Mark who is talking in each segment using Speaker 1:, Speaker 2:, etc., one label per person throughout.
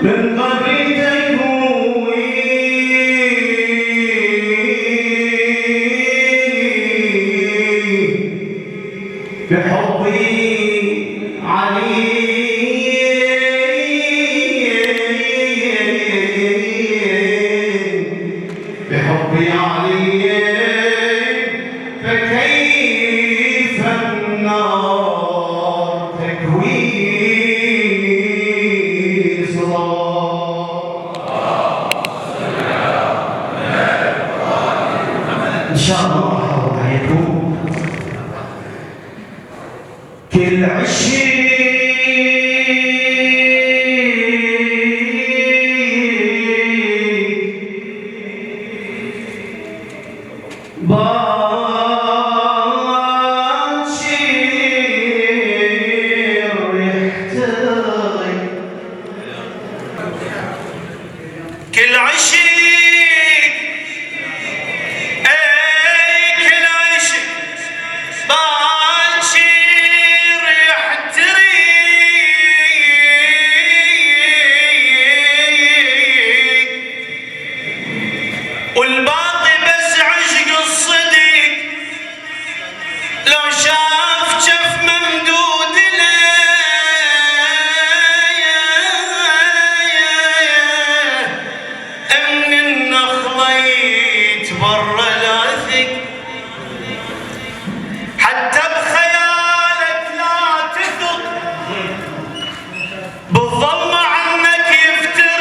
Speaker 1: من قبل تكوين بحبي علي بحبي علي فكيف النار تكوي إن شاء الله أحاول عليكم كل عشق كل عشق كل عشق باكر يحترق والباقي بس عشق الصدق لو شاف جف ممدود له من النخلة يتبرى لاثق حتى بخيالك لا تثق بالظلمة عنك يفترق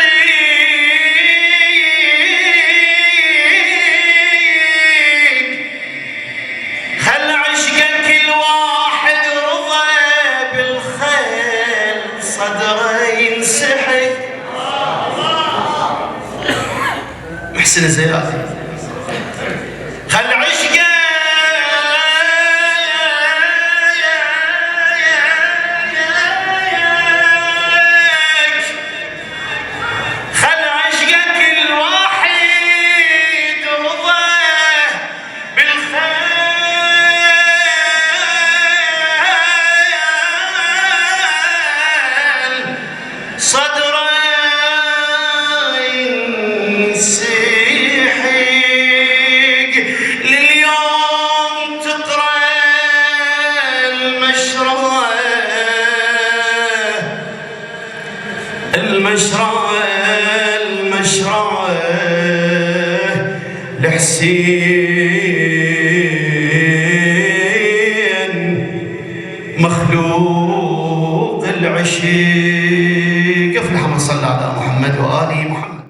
Speaker 1: خل عشقك الواحد رضى بالخيل صدره ينسحق محسن الزيادي خل عشقك خل عشقك الواحد رضى بالخيل صدره ينسحق لليوم تقرأ المشرعة لحسين مخلوق العشق. اللهم صل على محمد وآل محمد.